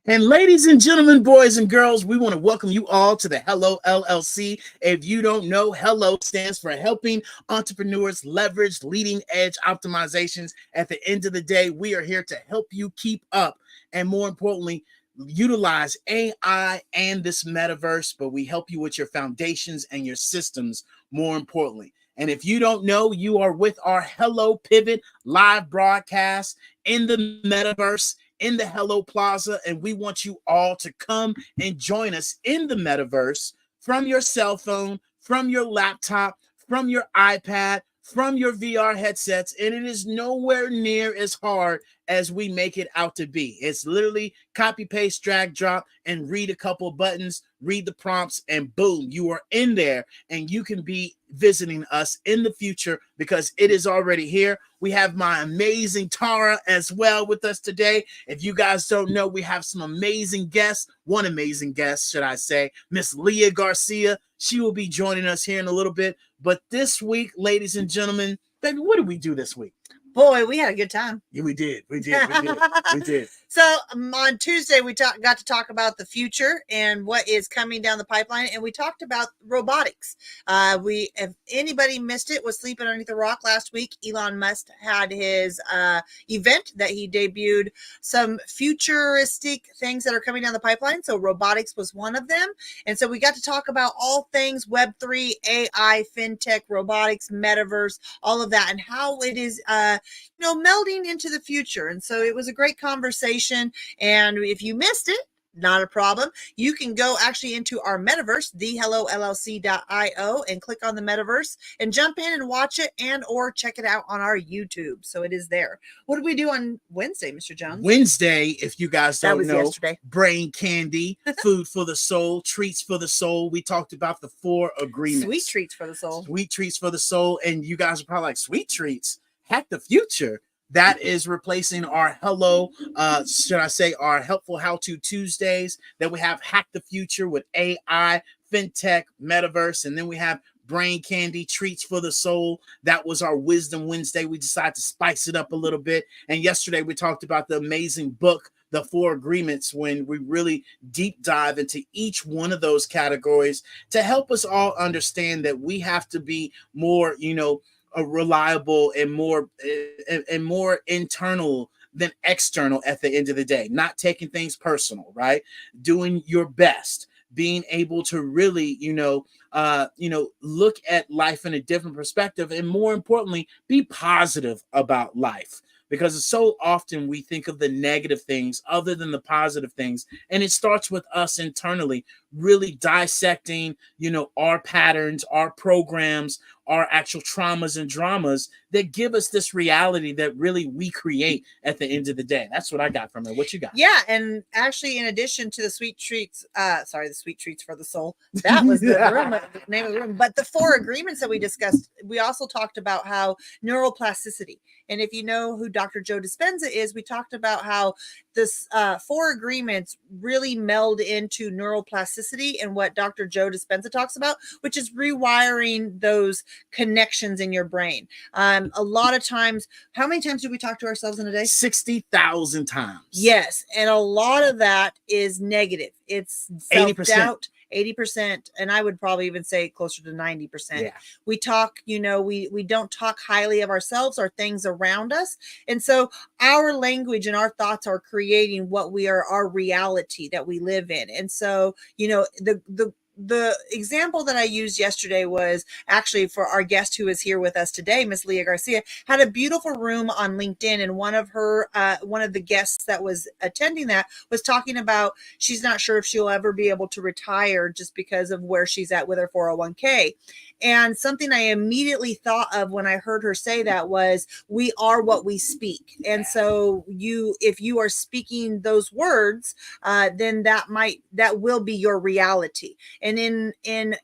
And ladies and gentlemen, boys and girls, we want to welcome you all to the Hello LLC. If you don't know, Hello stands for helping entrepreneurs leverage leading edge optimizations. At the end of the day, we are here to help you keep up and, more importantly, utilize AI and this metaverse, but we help you with your foundations and your systems, more importantly. And if you don't know, you are with our Hello Pivot live broadcast in the metaverse, in the Hello Plaza, and we want you all to come and join us in the metaverse from your cell phone, from your laptop, from your iPad, from your VR headsets, and it is nowhere near as hard as we make it out to be. It's literally copy, paste, drag, drop, and read a couple buttons, read the prompts, and boom, you are in there, and you can be visiting us in the future because it is already here. We have my amazing Tara as well with us today. If you guys don't know, we have some amazing guests, one amazing guest, should I say, Miss Leah Garcia. She will be joining us here in a little bit. But this week, ladies and gentlemen, baby, what did we do this week? Boy, we had a good time. Yeah, we did. We did. So on Tuesday, we got to talk about the future and what is coming down the pipeline, and we talked about robotics. If anybody missed it, was sleeping underneath a rock last week. Elon Musk had his event that he debuted some futuristic things that are coming down the pipeline. So robotics was one of them, and so we got to talk about all things Web3, AI, fintech, robotics, metaverse, all of that, and how it is melding into the future. And so it was a great conversation. And if you missed it, not a problem. You can go actually into our metaverse, thehellllc.io, and click on the metaverse and jump in and watch it and or check it out on our YouTube. So it is there. What did we do on Wednesday, Mr. Jones? Wednesday, if you guys don't know, yesterday. Brain candy, food for the soul, treats for the soul. We talked about the 4 agreements. Sweet treats for the soul. Sweet treats for the soul. And you guys are probably like, sweet treats? Hack the future. That is replacing our our helpful how-to Tuesdays. Then we have Hack the Future with AI, fintech, metaverse, and then we have Brain Candy, Treats for the Soul. That was our Wisdom Wednesday. We decided to spice it up a little bit. And yesterday we talked about the amazing book, The 4 Agreements, when we really deep dive into each one of those categories to help us all understand that we have to be more, reliable and more internal than external at the end of the day, not taking things personal, right? Doing your best, being able to really, look at life in a different perspective, and more importantly, be positive about life. Because so often we think of the negative things other than the positive things. And it starts with us internally, really dissecting, our patterns, our programs, our actual traumas and dramas that give us this reality that really we create at the end of the day. That's what I got from it. What you got? Yeah, and actually, in addition to the sweet treats, the sweet treats for the soul, that was the name of the room. But the 4 agreements that we discussed, we also talked about how neuroplasticity. And if you know who Dr. Joe Dispenza is, we talked about how this 4 agreements really meld into neuroplasticity and what Dr. Joe Dispenza talks about, which is rewiring those connections in your brain. A lot of times, how many times do we talk to ourselves in a day? 60,000 times. Yes. And a lot of that is negative. It's self-doubt. 80%, and I would probably even say closer to 90%. Yeah. We talk, we don't talk highly of ourselves or things around us. And so our language and our thoughts are creating what we are, our reality that we live in. And so, the example that I used yesterday was actually for our guest who is here with us today, Miss Leah Garcia, had a beautiful room on LinkedIn, and one of the guests that was attending that was talking about she's not sure if she'll ever be able to retire just because of where she's at with her 401k. And something I immediately thought of when I heard her say that was, we are what we speak. And so if you are speaking those words, then that will be your reality. And in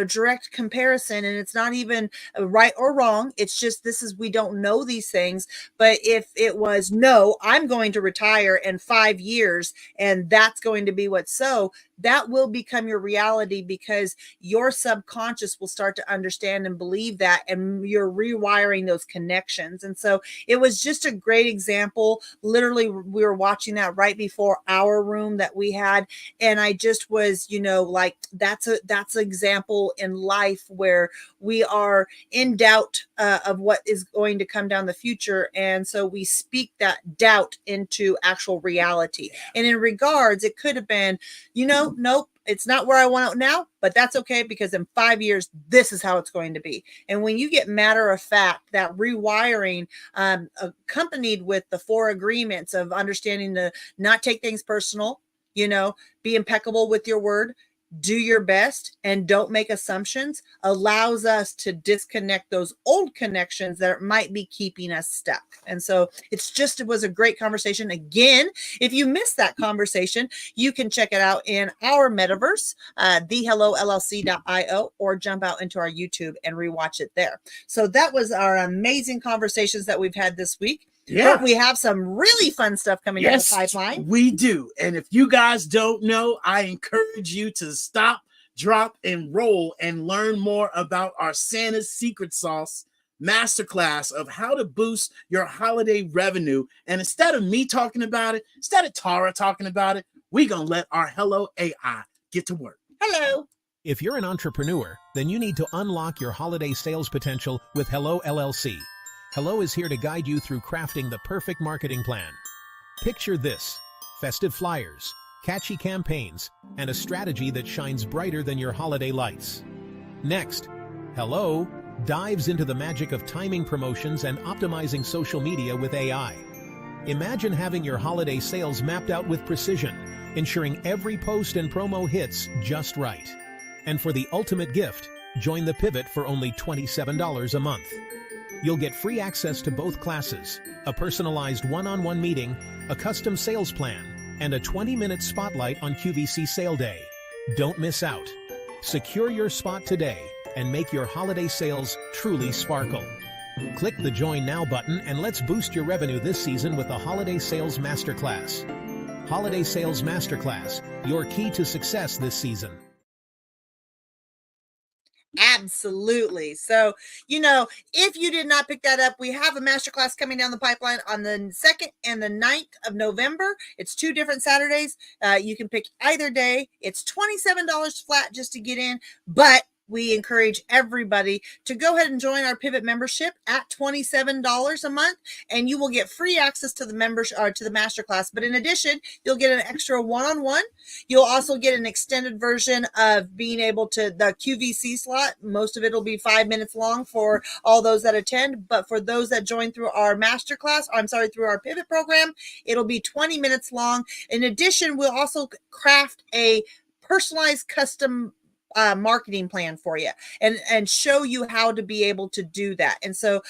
direct comparison, and it's not even right or wrong. It's just, we don't know these things. But if it was, no, I'm going to retire in 5 years and that's going to be what's so, that will become your reality, because your subconscious will start to understand and believe that, and you're rewiring those connections. And so it was just a great example. Literally, we were watching that right before our room that we had, and I just was, like, that's an example in life where we are in doubt of what is going to come down the future, and so we speak that doubt into actual reality. And in regards, it could have been, nope, it's not where I want it now, but that's okay, because in 5 years, this is how it's going to be. And when you get matter of fact, that rewiring, accompanied with the 4 agreements of understanding to not take things personal, be impeccable with your word, do your best, and don't make assumptions, allows us to disconnect those old connections that might be keeping us stuck. And so it was a great conversation. Again, if you missed that conversation, you can check it out in our metaverse, thehellollc.io, or jump out into our YouTube and rewatch it there. So that was our amazing conversations that we've had this week. Yeah. But we have some really fun stuff coming down the pipeline. We do. And if you guys don't know, I encourage you to stop, drop, and roll and learn more about our Santa's Secret Sauce masterclass of how to boost your holiday revenue. And instead of me talking about it, instead of Tara talking about it, we're going to let our Hello AI get to work. Hello. If you're an entrepreneur, then you need to unlock your holiday sales potential with Hello LLC. Hello is here to guide you through crafting the perfect marketing plan. Picture this: festive flyers, catchy campaigns, and a strategy that shines brighter than your holiday lights. Next, Hello dives into the magic of timing promotions and optimizing social media with AI. Imagine having your holiday sales mapped out with precision, ensuring every post and promo hits just right. And for the ultimate gift, join the Pivot for only $27 a month. You'll get free access to both classes, a personalized one-on-one meeting, a custom sales plan, and a 20-minute spotlight on QVC sale day. Don't miss out. Secure your spot today and make your holiday sales truly sparkle. Click the Join Now button and let's boost your revenue this season with the Holiday Sales Masterclass. Holiday Sales Masterclass, your key to success this season. Absolutely. So, if you did not pick that up, we have a masterclass coming down the pipeline on the 2nd and the 9th of November. It's 2 different Saturdays. You can pick either day. It's $27 flat just to get in, but we encourage everybody to go ahead and join our Pivot membership at $27 a month, and you will get free access to the to the masterclass. But in addition, you'll get an extra one-on-one. You'll also get an extended version of being able to the QVC slot. Most of it will be 5 minutes long for all those that attend, but for those that join through our masterclass, through our Pivot program, it'll be 20 minutes long. In addition, we'll also craft a personalized custom marketing plan for you and show you how to be able to do that. And so,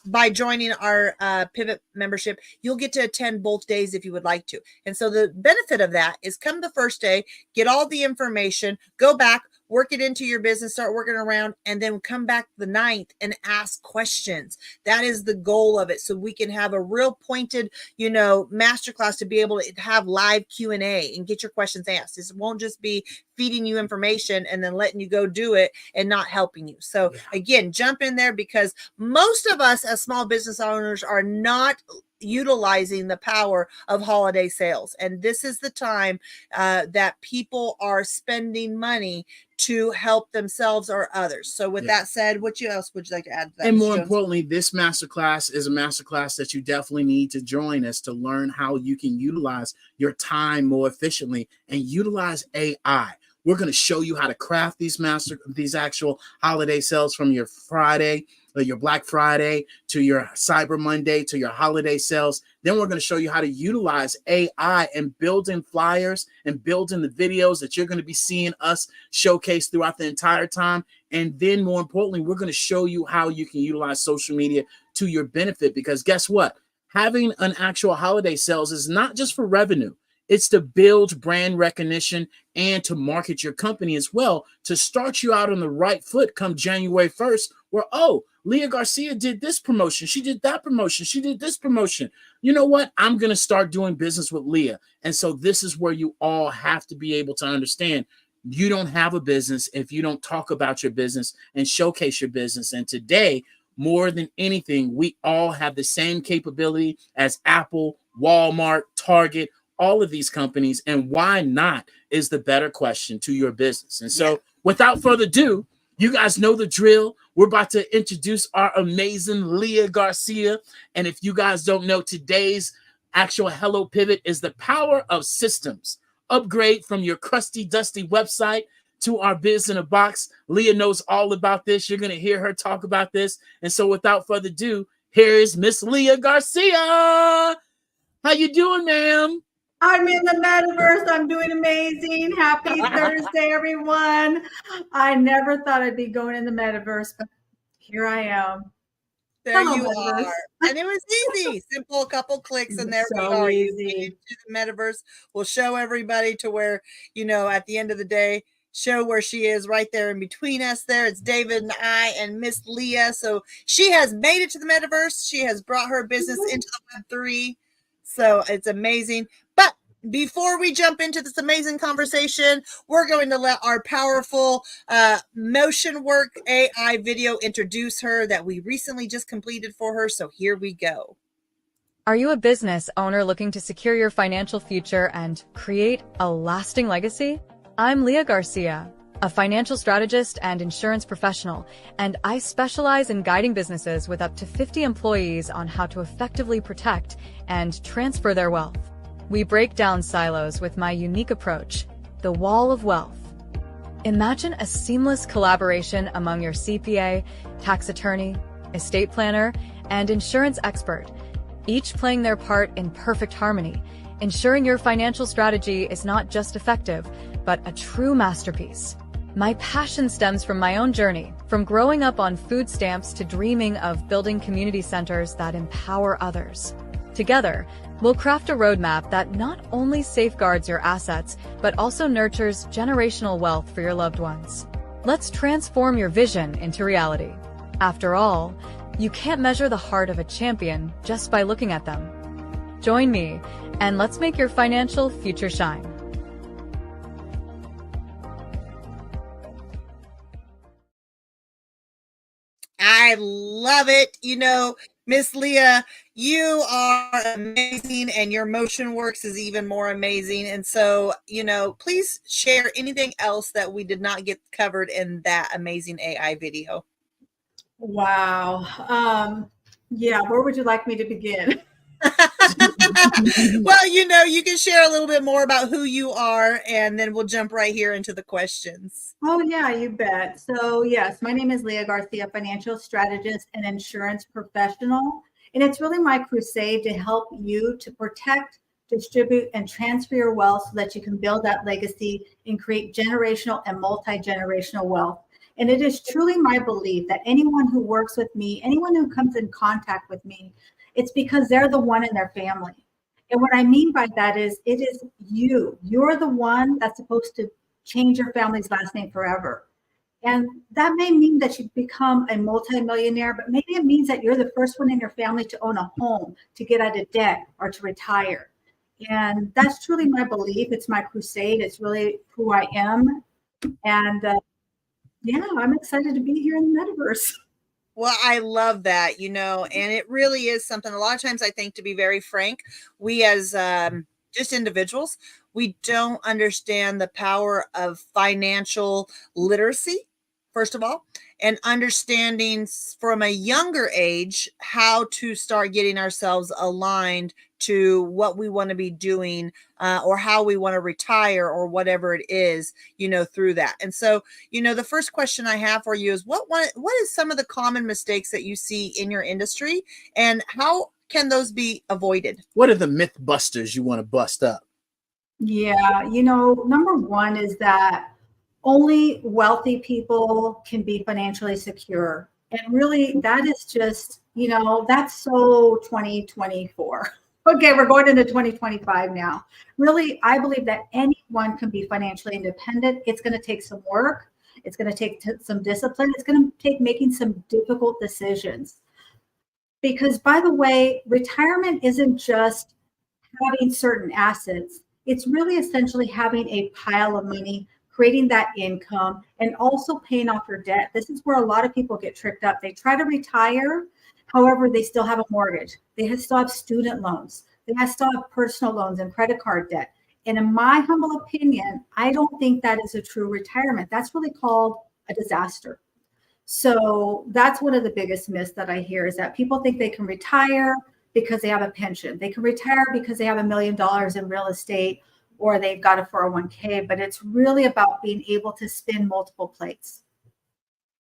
by joining our Pivot membership, you'll get to attend both days if you would like to. And so the benefit of that is come the first day, get all the information, go back, work it into your business, start working around, and then come back the 9th and ask questions. That is the goal of it. So we can have a real pointed, masterclass to be able to have live Q&A and get your questions asked. This won't just be feeding you information and then letting you go do it and not helping you. So again, jump in there, because most of us as small business owners are not utilizing the power of holiday sales. And this is the time that people are spending money to help themselves or others. So with that said, what else would you like to add to that? And more importantly, this masterclass is a masterclass that you definitely need to join us to learn how you can utilize your time more efficiently and utilize AI. We're going to show you how to craft these actual holiday sales, from your Friday, your Black Friday, to your Cyber Monday, to your holiday sales. Then we're going to show you how to utilize AI and build in flyers and build in the videos that you're going to be seeing us showcase throughout the entire time. And then more importantly, we're going to show you how you can utilize social media to your benefit, because guess what? Having an actual holiday sales is not just for revenue. It's to build brand recognition and to market your company as well, to start you out on the right foot come January 1st, where, Leah Garcia did this promotion. She did that promotion. She did this promotion. You know what? I'm going to start doing business with Leah. And so this is where you all have to be able to understand you don't have a business if you don't talk about your business and showcase your business. And today, more than anything, we all have the same capability as Apple, Walmart, Target, all of these companies. And why not is the better question to your business. And so without further ado, you guys know the drill. We're about to introduce our amazing Leah Garcia. And if you guys don't know, today's actual Hello Pivot is the power of systems. Upgrade from your crusty, dusty website to our Biz-N-A-Box. Leah knows all about this. You're going to hear her talk about this. And so without further ado, here is Miss Leah Garcia. How you doing, ma'am? I'm in the metaverse. I'm doing amazing. Happy Thursday, everyone. I never thought I'd be going in the metaverse, but here I am. There Hello, you metaverse. are. And it was easy. Simple, a couple clicks, and there So we are. easy. Into the metaverse. We'll show everybody to where, you know, at the end of the day, show where she is right there in between us there. It's David and I and Miss Leah. So she has made it to the metaverse. She has brought her business into the Web3. So it's amazing. But before we jump into this amazing conversation, we're going to let our powerful motion work AI video introduce her that we recently just completed for her. So here we go. Are you a business owner looking to secure your financial future and create a lasting legacy? I'm Leah Garcia, a financial strategist and insurance professional, and I specialize in guiding businesses with up to 50 employees on how to effectively protect and transfer their wealth. We break down silos with my unique approach, the Wall of Wealth. Imagine a seamless collaboration among your CPA, tax attorney, estate planner, and insurance expert, each playing their part in perfect harmony, ensuring your financial strategy is not just effective, but a true masterpiece. My passion stems from my own journey, from growing up on food stamps to dreaming of building community centers that empower others. Together, we'll craft a roadmap that not only safeguards your assets, but also nurtures generational wealth for your loved ones. Let's transform your vision into reality. After all, you can't measure the heart of a champion just by looking at them. Join me, and let's make your financial future shine. I love it. You know, Miss Leah, you are amazing, and your motion works is even more amazing. And so, you know, please share anything else that we did not get covered in that amazing AI video. Wow. Yeah, where would you like me to begin? Well, you know, you can share a little bit more about who you are, and then we'll jump right here into the questions. Oh, yeah, you bet. So, yes, my name is Leah Garcia, financial strategist and insurance professional. And it's really my crusade to help you to protect, distribute, and transfer your wealth so that you can build that legacy and create generational and multi-generational wealth. And it is truly my belief that anyone who works with me, anyone who comes in contact with me, it's because they're the one in their family. And what I mean by that is it is you. You're the one that's supposed to change your family's last name forever. And that may mean that you become a multimillionaire, but maybe it means that you're the first one in your family to own a home, to get out of debt, or to retire. And that's truly my belief. It's my crusade. It's really who I am. And yeah, I'm excited to be here in the metaverse. Well, I love that, you know, and it really is something. A lot of times I think, to be very frank, we as just individuals, we don't understand the power of financial literacy, first of all, and understanding from a younger age how to start getting ourselves aligned to what we want to be doing or how we want to retire or whatever it is, you know, through that. And so, you know, the first question I have for you is what is some of the common mistakes that you see in your industry, and how can those be avoided? What are the myth busters you want to bust up? Yeah, you know, number one is that only wealthy people can be financially secure. And really, that is just, you know, that's so 2024. Okay, we're going into 2025 now. Really, I believe that anyone can be financially independent. It's going to take some work. It's going to take some discipline. It's going to take making some difficult decisions. Because, by the way, retirement isn't just having certain assets. It's really essentially having a pile of money, creating that income, and also paying off your debt. This is where a lot of people get tricked up. They try to retire. However, they still have a mortgage. They still have student loans. They still have personal loans and credit card debt. And in my humble opinion, I don't think that is a true retirement. That's really called a disaster. So that's one of the biggest myths that I hear, is that people think they can retire because they have a pension. They can retire because they have $1 million in real estate, or they've got a 401k, but it's really about being able to spin multiple plates.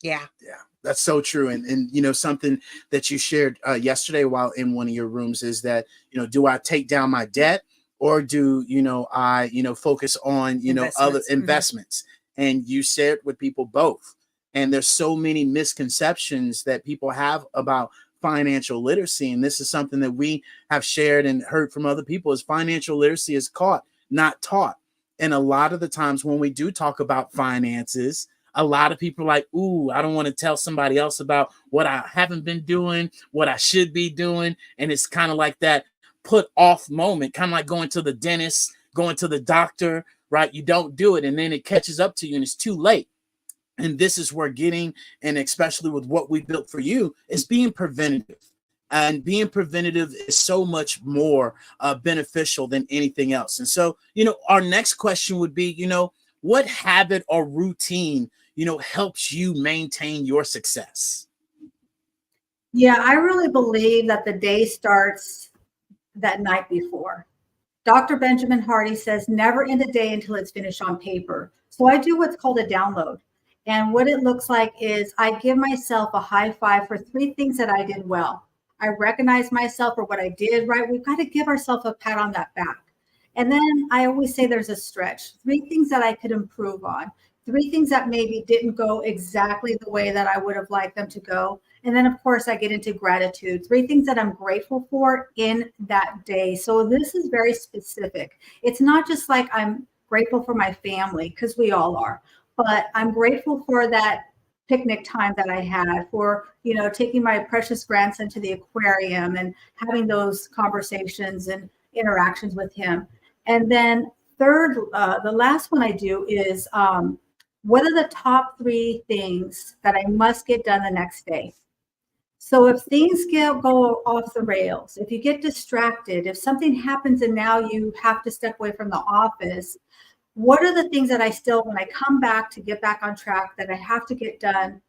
Yeah. Yeah, that's so true. And you know, something that you shared yesterday while in one of your rooms is that, you know, do I take down my debt, or do, you know, I, you know, focus on, you know, other investments? And you shared with people both. And there's so many misconceptions that people have about financial literacy. And this is something that we have shared and heard from other people, is financial literacy is caught, not taught. And a lot of the times when we do talk about finances, a lot of people are like, ooh, I don't want to tell somebody else about what I haven't been doing, what I should be doing. And it's kind of like that put off moment, kind of like going to the dentist, going to the doctor, right? You don't do it, and then it catches up to you and it's too late. And this is where getting, and especially with what we built for you, is being preventative. And being preventative is so much more beneficial than anything else. And so, you know, our next question would be, you know, what habit or routine, you know, helps you maintain your success? Yeah, I really believe that the day starts that night before. Dr. Benjamin Hardy says, never end a day until it's finished on paper. So I do what's called a download. And what it looks like is I give myself a high five for 3 things that I did well. I recognize myself for what I did right. We've got to give ourselves a pat on that back. And then I always say there's a stretch. 3 things that I could improve on. 3 things that maybe didn't go exactly the way that I would have liked them to go. And then, of course, I get into gratitude. 3 things that I'm grateful for in that day. So this is very specific. It's not just like I'm grateful for my family, because we all are. But I'm grateful for that picnic time that I had, for, you know, taking my precious grandson to the aquarium and having those conversations and interactions with him. And then third, the last one I do is what are the top 3 things that I must get done the next day? So if things go off the rails, if you get distracted, if something happens and now you have to step away from the office, what are the things that I still, when I come back to get back on track, that I have to get done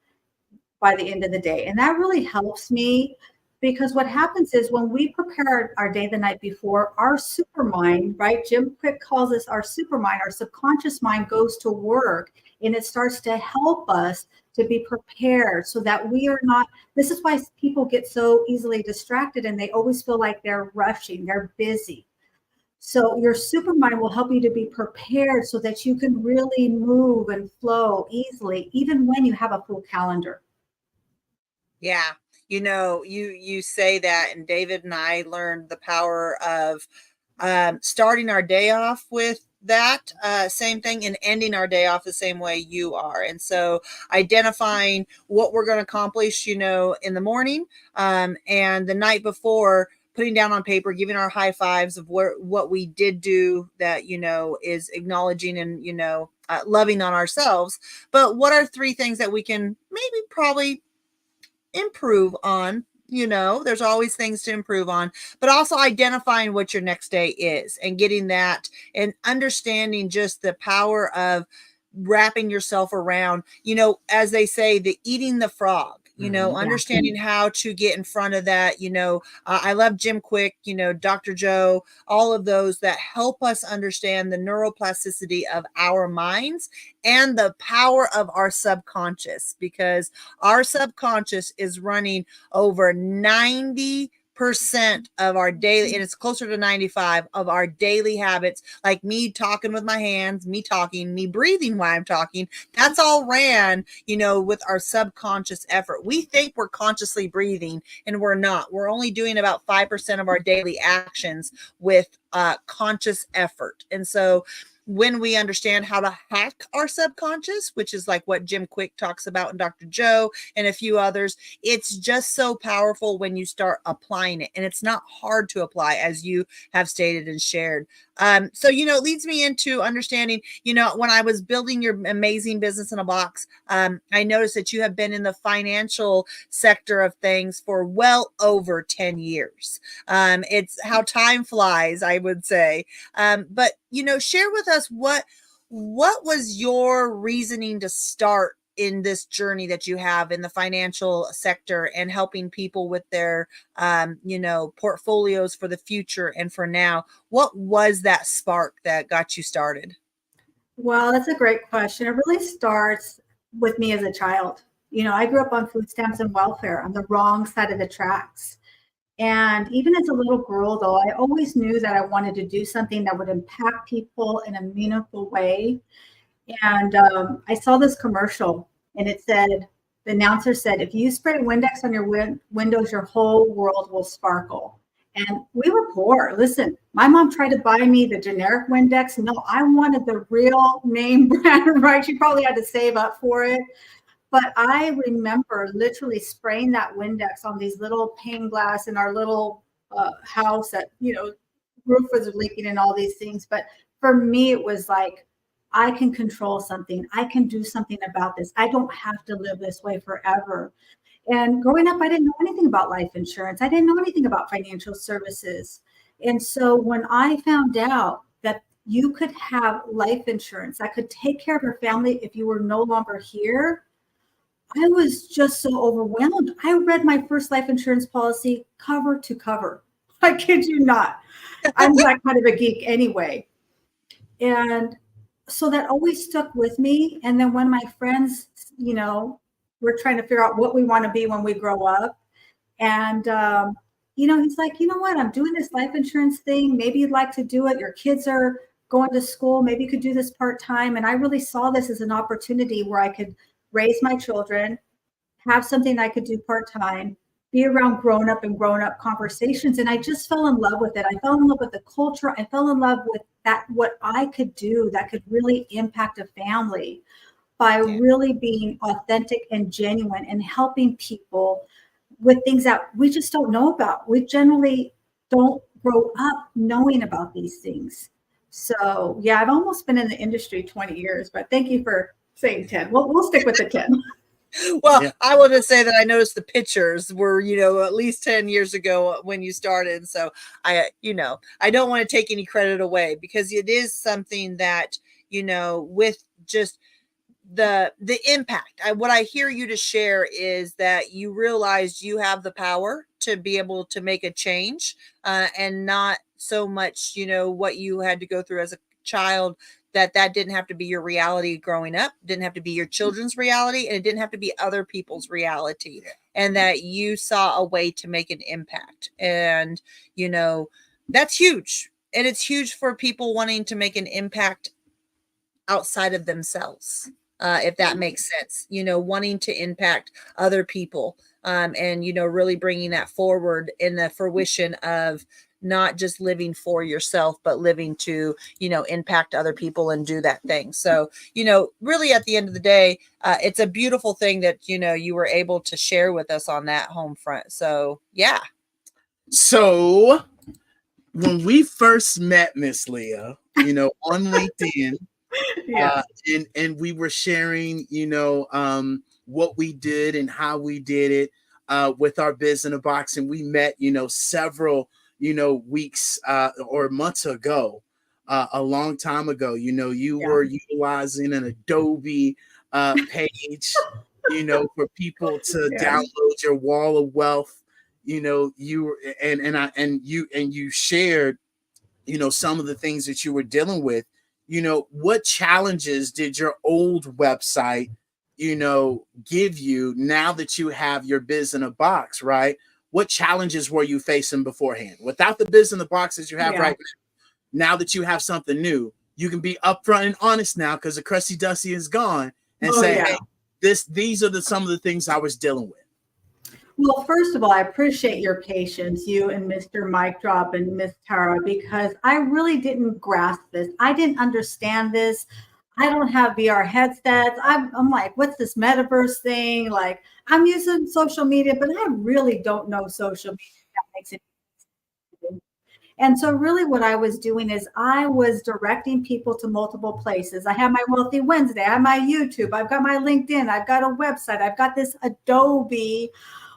by the end of the day? And that really helps me, because what happens is when we prepare our day the night before, our supermind, right? Jim Quick calls this our supermind, our subconscious mind goes to work, and it starts to help us to be prepared so that we are not, this is why people get so easily distracted and they always feel like they're rushing, they're busy. So your supermind will help you to be prepared so that you can really move and flow easily, even when you have a full calendar. Yeah. You know, you say that, and David and I learned the power of starting our day off with that same thing, and ending our day off the same way you are. And so identifying what we're going to accomplish, you know, in the morning and the night before, putting down on paper, giving our high fives of what we did do that, you know, is acknowledging and, you know, loving on ourselves. But what are 3 things that we can maybe probably improve on? You know, there's always things to improve on, but also identifying what your next day is and getting that, and understanding just the power of wrapping yourself around, you know, as they say, the eating the frog. You know, understanding how to get in front of that. You know, I love Jim Quick, you know, Dr. Joe, all of those that help us understand the neuroplasticity of our minds and the power of our subconscious, because our subconscious is running over 90% of our daily, and it's closer to 95 of our daily habits, like me talking with my hands, me talking, me breathing while I'm talking. That's all ran, you know, with our subconscious effort. We think we're consciously breathing, and we're not. We're only doing about 5% of our daily actions with conscious effort. And so when we understand how to hack our subconscious, which is like what Jim Quick talks about and Dr. Joe and a few others, it's just so powerful when you start applying it. And it's not hard to apply, as you have stated and shared. So, it leads me into understanding, when I was building your amazing business in a box, I noticed that you have been in the financial sector of things for well over 10 years. It's how time flies, I would say. But, share with us what was your reasoning to start in this journey that you have in the financial sector and helping people with their, portfolios for the future and for now. What was that spark that got you started? Well, that's a great question. It really starts with me as a child. I grew up on food stamps and welfare on the wrong side of the tracks. And even as a little girl, though, I always knew that I wanted to do something that would impact people in a meaningful way. And I saw this commercial, and it said, the announcer said, if you spray Windex on your windows, your whole world will sparkle. And we were poor. Listen, my mom tried to buy me the generic Windex. No, I wanted the real name brand, right? She probably had to save up for it. But I remember literally spraying that Windex on these little pane glass in our little house that, roof was leaking and all these things. But for me, it was like, I can control something. I can do something about this. I don't have to live this way forever. And growing up, I didn't know anything about life insurance. I didn't know anything about financial services. And so when I found out that you could have life insurance that could take care of your family if you were no longer here, I was just so overwhelmed. I read my first life insurance policy cover to cover. I kid you not. I'm that kind of a geek anyway. And so that always stuck with me. And then when my friends, we're trying to figure out what we want to be when we grow up. And, he's like, you know what? I'm doing this life insurance thing. Maybe you'd like to do it. Your kids are going to school. Maybe you could do this part-time. And I really saw this as an opportunity where I could raise my children, have something I could do part-time, be around grown-up conversations. And I just fell in love with it. I fell in love with the culture. I fell in love with what I could do that could really impact a family by really being authentic and genuine and helping people with things that we just don't know about. We generally don't grow up knowing about these things. So yeah, I've almost been in the industry 20 years, but thank you for saying 10. We'll stick with the 10. Well, yeah. I will just say that I noticed the pictures were, at least 10 years ago when you started. So I don't want to take any credit away because it is something that, with just the impact. What I hear you to share is that you realized you have the power to be able to make a change and not so much, what you had to go through as a child, that didn't have to be your reality growing up, didn't have to be your children's reality, and it didn't have to be other people's reality, and that you saw a way to make an impact. And, that's huge. And it's huge for people wanting to make an impact outside of themselves, if that makes sense, wanting to impact other people and, really bringing that forward in the fruition of not just living for yourself, but living to, impact other people and do that thing. So, really at the end of the day, it's a beautiful thing that, you were able to share with us on that home front. So, yeah. So when we first met Miss Leah, on LinkedIn, and we were sharing, what we did and how we did it with our Biz-N-A-Box, and we met, several weeks or months ago, a long time ago. You were utilizing an Adobe page, for people to download your wall of wealth. You you shared, some of the things that you were dealing with. What challenges did your old website, give you now that you have your Biz-N-A-Box, right? What challenges were you facing beforehand? Without the Biz-N-A-Box that you have right now that you have something new, you can be upfront and honest now because the Crusty Dusty is gone and hey, these are some of the things I was dealing with. Well, first of all, I appreciate your patience, you and Mr. Mike Drop and Miss Tara, because I really didn't grasp this. I didn't understand this. I don't have VR headsets. I'm like, what's this metaverse thing? Like, I'm using social media, but I really don't know social media. That makes it. And so really what I was doing is I was directing people to multiple places. I have my Wealthy Wednesday, I have my YouTube, I've got my LinkedIn, I've got a website, I've got this Adobe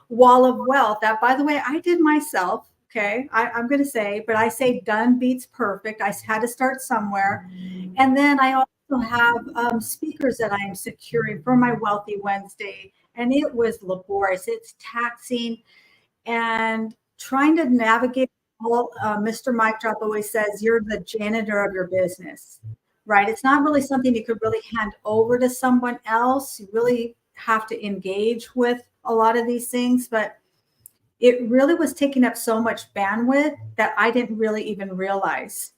wall of wealth that, by the way, I did myself. Okay. I'm going to say, but I say done beats perfect. I had to start somewhere. And then I also have speakers that I am securing for my Wealthy Wednesday. And it was laborious. It's taxing and trying to navigate. Well, Mr. Mike Drop always says you're the janitor of your business, right? It's not really something you could really hand over to someone else. You really have to engage with a lot of these things, but it really was taking up so much bandwidth that I didn't really even realize.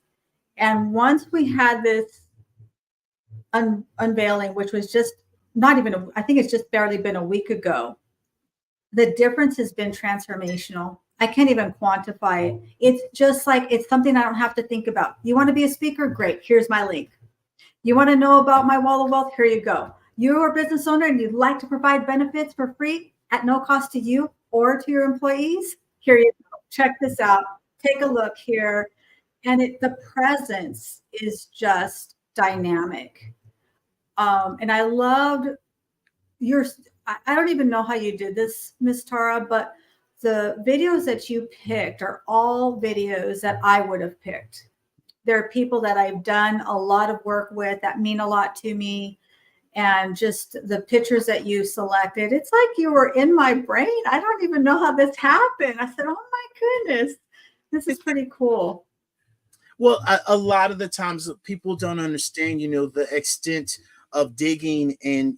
And once we had this unveiling, which was just not even, I think it's just barely been a week ago, the difference has been transformational. I can't even quantify it. It's just like, it's something I don't have to think about. You want to be a speaker? Great. Here's my link. You want to know about my wall of wealth? Here you go. You're a business owner and you'd like to provide benefits for free at no cost to you or to your employees? Here you go. Check this out. Take a look here. And the presence is just dynamic. And I loved I don't even know how you did this, Miss Tara, but the videos that you picked are all videos that I would have picked. There are people that I've done a lot of work with that mean a lot to me. And just the pictures that you selected, it's like you were in my brain. I don't even know how this happened. I said, oh my goodness, this is pretty cool. Well, a lot of the times people don't understand, the extent of digging and,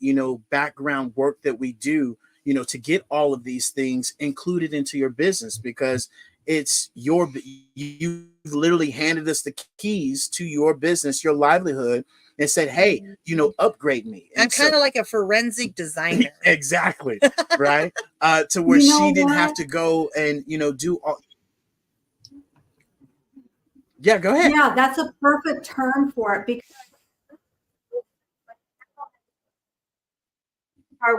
background work that we do, to get all of these things included into your business, because it's you literally handed us the keys to your business, your livelihood, and said, hey, upgrade me. I'm kind of like a forensic designer. Exactly. Right. To where she didn't have to go and, do all. Yeah, go ahead. Yeah, that's a perfect term for it, because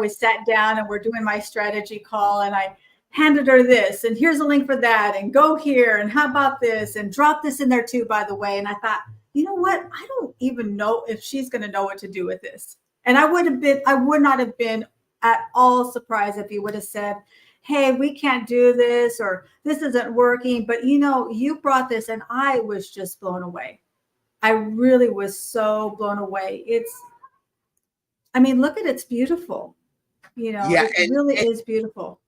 we sat down and we're doing my strategy call and I handed her this and here's a link for that and go here and how about this and drop this in there too, by the way. And I thought, you know what? I don't even know if she's going to know what to do with this. And I would not have been at all surprised if you would have said, hey, we can't do this or this isn't working. But you brought this and I was just blown away. I really was so blown away. Look at it's beautiful. It really is beautiful.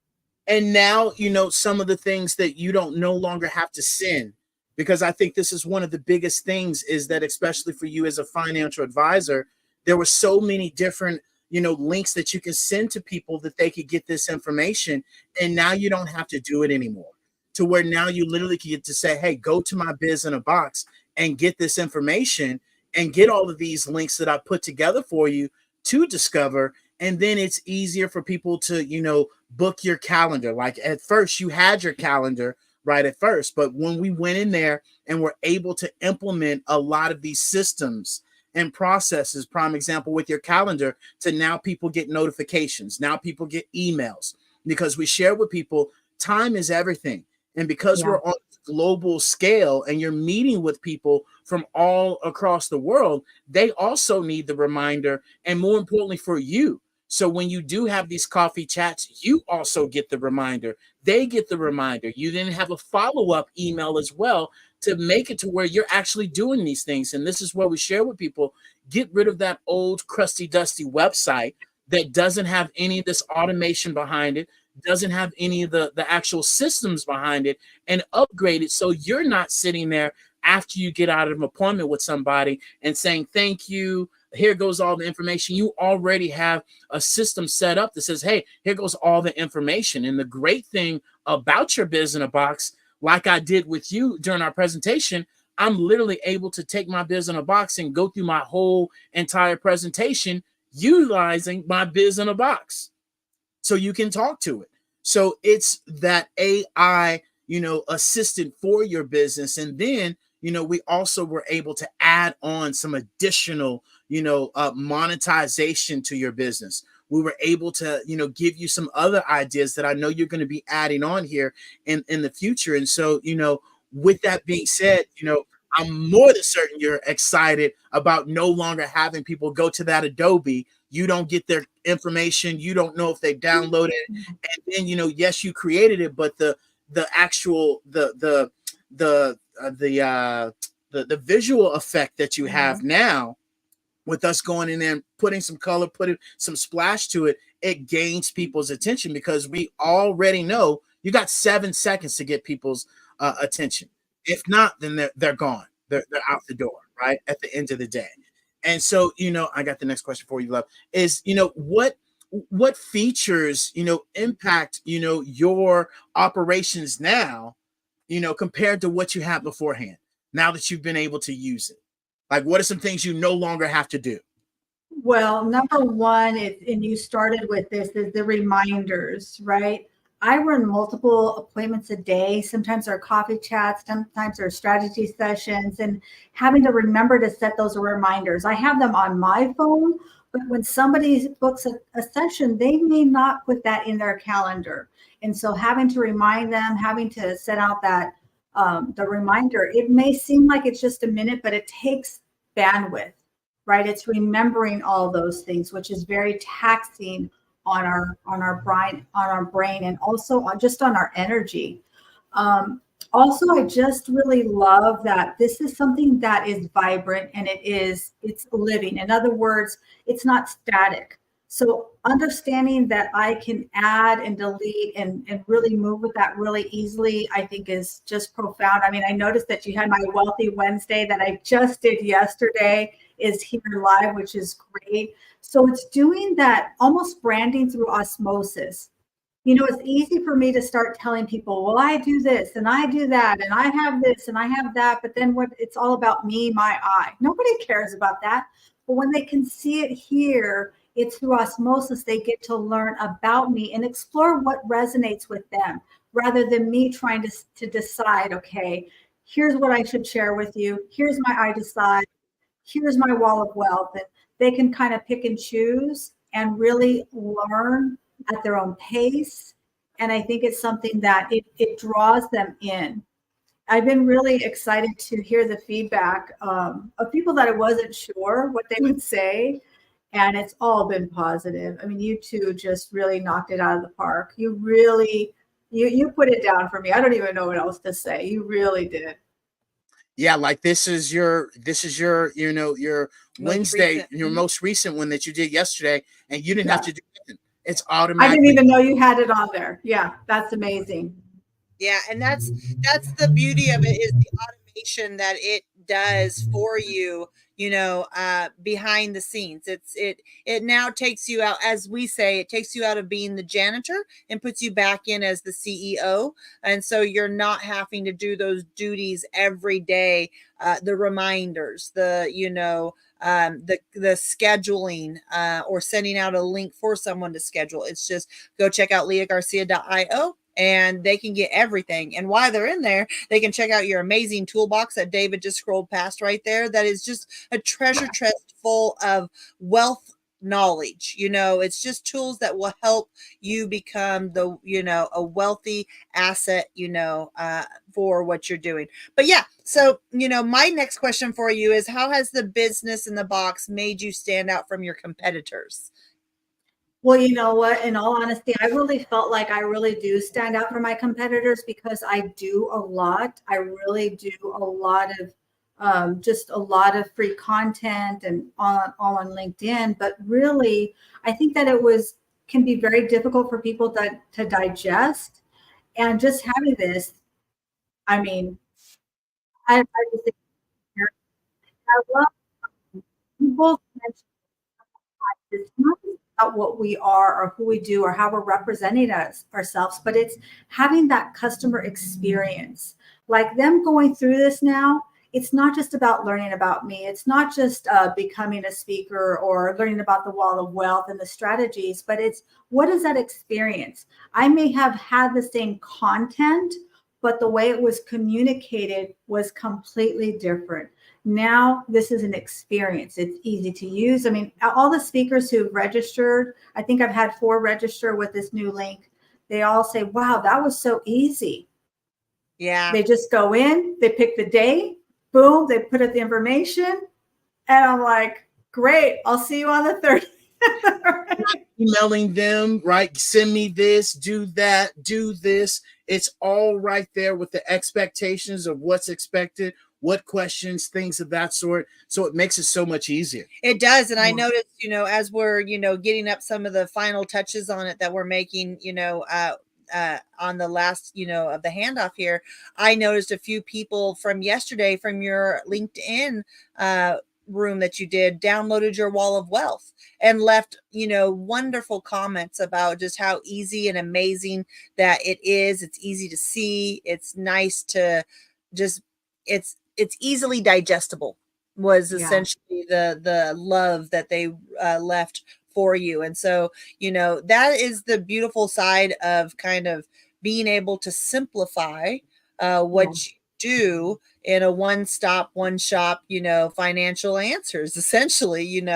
And now, some of the things that you don't no longer have to send, because I think this is one of the biggest things is that, especially for you as a financial advisor, there were so many different, links that you can send to people that they could get this information. And now you don't have to do it anymore, to where now you literally can get to say, hey, go to my Biz-N-A-Box and get this information and get all of these links that I put together for you to discover. And then it's easier for people to, book your calendar. Like at first you had your calendar right at first, but when we went in there and were able to implement a lot of these systems and processes, prime example with your calendar, to now people get notifications. Now people get emails, because we share with people time is everything. And because we're on a global scale and you're meeting with people from all across the world, they also need the reminder, and more importantly for you. So when you do have these coffee chats, you also get the reminder. They get the reminder. You then have a follow-up email as well to make it to where you're actually doing these things. And this is where we share with people, get rid of that old crusty, dusty website that doesn't have any of this automation behind it, doesn't have any of the actual systems behind it, and upgrade it so you're not sitting there after you get out of an appointment with somebody and saying, thank you, here goes all the information. You already have a system set up that says, hey, here goes all the information. And the great thing about your Biz-N-A-Box, like I did with you during our presentation, I'm literally able to take my Biz-N-A-Box and go through my whole entire presentation utilizing my Biz-N-A-Box. So you can talk to it. So it's that AI, assistant for your business. And then, we also were able to add on some additional, monetization to your business. We were able to, give you some other ideas that I know you're going to be adding on here in the future. And so, with that being said, I'm more than certain you're excited about no longer having people go to that Adobe. You don't get their information. You don't know if they downloaded it. And then, yes, you created it, but the actual the visual effect that you have now, with us going in there and putting some color, putting some splash to it, it gains people's attention because we already know you got 7 seconds to get people's attention. If not, then they're gone. They're out the door, right? At the end of the day. And so, I got the next question for you, love, is, what features, impact, your operations now, compared to what you had beforehand, now that you've been able to use it? Like, what are some things you no longer have to do? Well, number one, and you started with this, is the reminders, right? I run multiple appointments a day. Sometimes they're coffee chats, sometimes they're strategy sessions, and having to remember to set those reminders. I have them on my phone, but when somebody books a session, they may not put that in their calendar. And so having to remind them, having to set out that the reminder, it may seem like it's just a minute, but it takes bandwidth, right? It's remembering all those things, which is very taxing on our brain, and also just on our energy. Also, I just really love that this is something that is vibrant and it's living. In other words, it's not static. So understanding that I can add and delete and really move with that really easily, I think is just profound. I mean, I noticed that you had my Wealthy Wednesday that I just did yesterday is here live, which is great. So it's doing that almost branding through osmosis. It's easy for me to start telling people, well, I do this and I do that and I have this and I have that. But then it's all about me, my I. Nobody cares about that. But when they can see it here, it's through osmosis. They get to learn about me and explore what resonates with them, rather than me trying to decide, okay, here's what I should share with you. Here's my I decide. Here's my wall of wealth. And they can kind of pick and choose and really learn at their own pace. And I think it's something that it draws them in. I've been really excited to hear the feedback of people that I wasn't sure what they would say. And it's all been positive. I mean, you two just really knocked it out of the park. You really, you put it down for me. I don't even know what else to say. You really did. Yeah, like this is your your Wednesday, your most recent one that you did yesterday, and you didn't have to do anything. It's automatic. I didn't even know you had it on there. Yeah, that's amazing. Yeah, and that's the beauty of it, is the automation that it does for you, behind the scenes. It now takes you out, as we say, it takes you out of being the janitor and puts you back in as the CEO. And so you're not having to do those duties every day, the reminders, the scheduling, or sending out a link for someone to schedule. It's just go check out leahgarcia.io and they can get everything. And while they're in there, they can check out your amazing toolbox that David just scrolled past right there. That is just a treasure chest full of wealth knowledge. It's just tools that will help you become a wealthy asset, for what you're doing. But yeah, so, my next question for you is, how has the Biz-N-A-Box made you stand out from your competitors? Well, you know what? In all honesty, I really felt like I really do stand out from my competitors because I do a lot. I really do a lot of just a lot of free content and all on LinkedIn. But really, I think that can be very difficult for people to digest. And just having this, I mean, I just think I love people. It's not about what we are or who we do or how we're representing ourselves, but it's having that customer experience. Like them going through this now, it's not just about learning about me. It's not just becoming a speaker or learning about the wall of wealth and the strategies, but it's what is that experience? I may have had the same content, but the way it was communicated was completely different. Now this is an experience. It's easy to use. I mean, all the speakers who've registered, I think I've had 4 register with this new link. They all say, wow, that was so easy. Yeah. They just go in, they pick the day, boom, they put in the information. And I'm like, great, I'll see you on the 30th. Emailing them, right? Send me this, do that, do this. It's all right there with the expectations of what's expected, what questions, things of that sort. So it makes it so much easier. It does. And I noticed, as we're, getting up some of the final touches on it that we're making, on the last, of the handoff here, I noticed a few people from yesterday from your LinkedIn room that you did downloaded your wall of wealth and left, wonderful comments about just how easy and amazing that it is. It's easy to see. It's nice to just, it's easily digestible was essentially the love that they left for you. And so, that is the beautiful side of kind of being able to simplify what you do in a one-stop, one-shop, financial answers, essentially,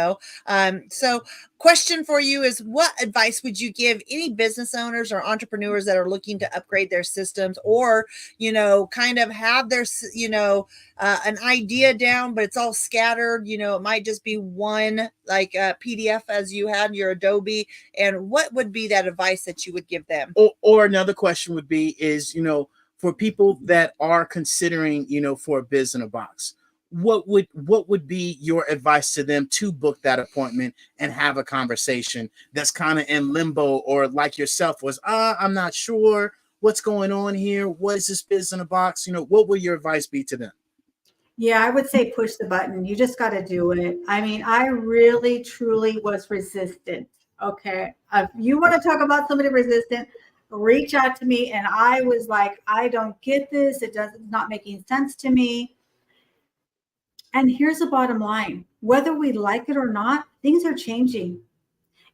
So question for you is, what advice would you give any business owners or entrepreneurs that are looking to upgrade their systems or, kind of have their, an idea down, but it's all scattered, it might just be one like PDF as you had your Adobe. And what would be that advice that you would give them? Or another question would be is, for people that are considering, for a Biz-N-A-Box, what would be your advice to them to book that appointment and have a conversation that's kind of in limbo, or like yourself was, I'm not sure what's going on here. What is this Biz-N-A-Box? What would your advice be to them? Yeah, I would say push the button. You just got to do it. I mean, I really, truly was resistant. Okay. If you want to talk about somebody resistant, reach out to me. And I was like, I don't get this. It's not making sense to me. And here's the bottom line. Whether we like it or not, things are changing.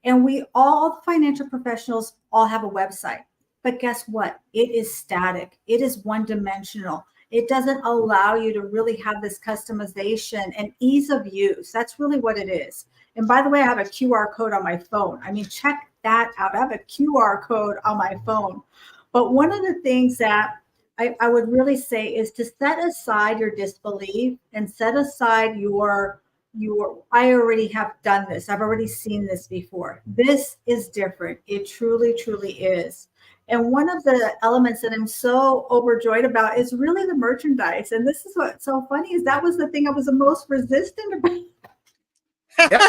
And we all, financial professionals, all have a website. But guess what? It is static. It is one-dimensional. It doesn't allow you to really have this customization and ease of use. That's really what it is. And by the way, I have a QR code on my phone. I mean, check that out. I have a QR code on my phone. But one of the things that I would really say is to set aside your disbelief and set aside your I already have done this. I've already seen this before. This is different. It truly, truly is. And one of the elements that I'm so overjoyed about is really the merchandise. And this is what's so funny is that was the thing I was the most resistant about. Yep.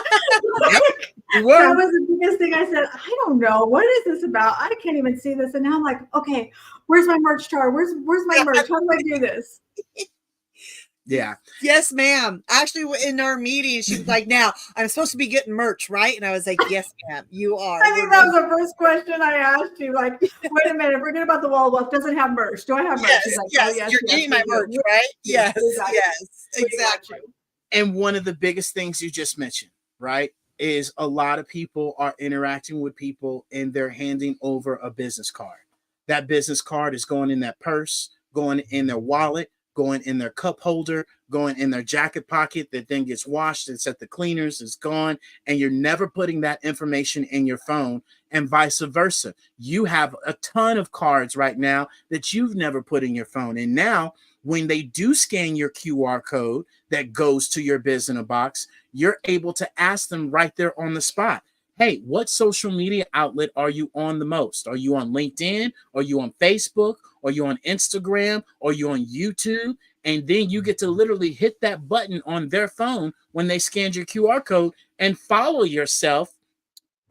That was the biggest thing. I said, I don't know. What is this about? I can't even see this. And now I'm like, okay, where's my merch chart? Where's my merch? How do I do this? Yeah. Yes, ma'am. Actually, in our meeting, she was like, now I'm supposed to be getting merch, right? And I was like, yes, ma'am, you are. I think that was the first question I asked you. Like, wait a minute, forget about the wall of wealth. Does it have merch? Do I have merch? Yes, like, yes, oh, yes, you're yes, getting my merch, right? Yes, exactly. And one of the biggest things you just mentioned, right, is a lot of people are interacting with people and they're handing over a business card. That business card is going in that purse, going in their wallet, going in their cup holder, going in their jacket pocket that then gets washed. It's at the cleaners, it's gone. And you're never putting that information in your phone, and vice versa. You have a ton of cards right now that you've never put in your phone. And now when they do scan your QR code that goes to your Biz-N-A-Box, you're able to ask them right there on the spot, hey, what social media outlet are you on the most? Are you on LinkedIn? Are you on Facebook? Are you on Instagram? Are you on YouTube? And then you get to literally hit that button on their phone when they scanned your QR code and follow yourself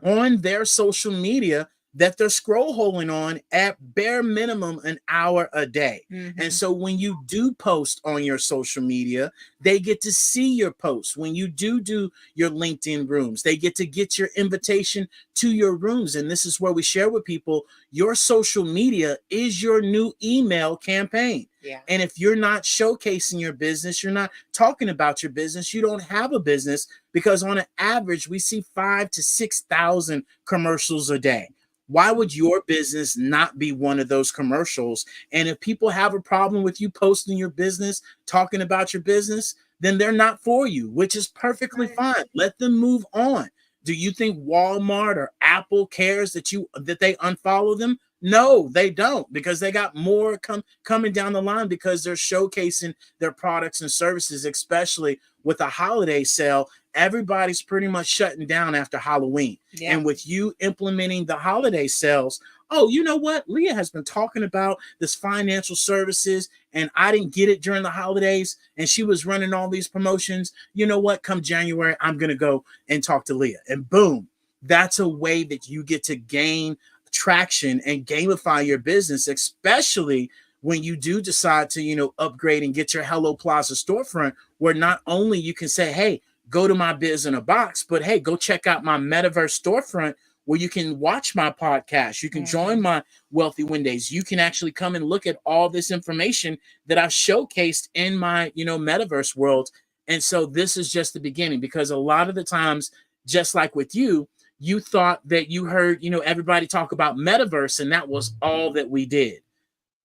on their social media that they're scroll holing on at bare minimum an hour a day. Mm-hmm. And so when you do post on your social media, they get to see your posts. When you do your LinkedIn rooms, they get your invitation to your rooms. And this is where we share with people, your social media is your new email campaign. Yeah. And if you're not showcasing your business, you're not talking about your business, you don't have a business, because on an average, we see 5,000 to 6,000 commercials a day. Why would your business not be one of those commercials? And if people have a problem with you posting your business, talking about your business, then they're not for you, which is perfectly fine. Let them move on. Do you think Walmart or Apple cares that they unfollow them? No, they don't, because they got more coming down the line, because they're showcasing their products and services, especially with a holiday sale. Everybody's pretty much shutting down after Halloween. Yeah. And with you implementing the holiday sales, oh, you know what? Leah has been talking about this financial services, and I didn't get it during the holidays, and she was running all these promotions. You know what? Come January, I'm going to go and talk to Leah. And boom, that's a way that you get to gain traction and gamify your business, especially when you do decide to, upgrade and get your Hello Plaza storefront, where not only you can say, hey, go to my Biz-N-A-Box, but hey, go check out my metaverse storefront where you can watch my podcast. You can join my Wealthy Wednesdays. You can actually come and look at all this information that I've showcased in my, metaverse world. And so this is just the beginning, because a lot of the times, just like with you, you thought that you heard, everybody talk about metaverse, and that was all that we did.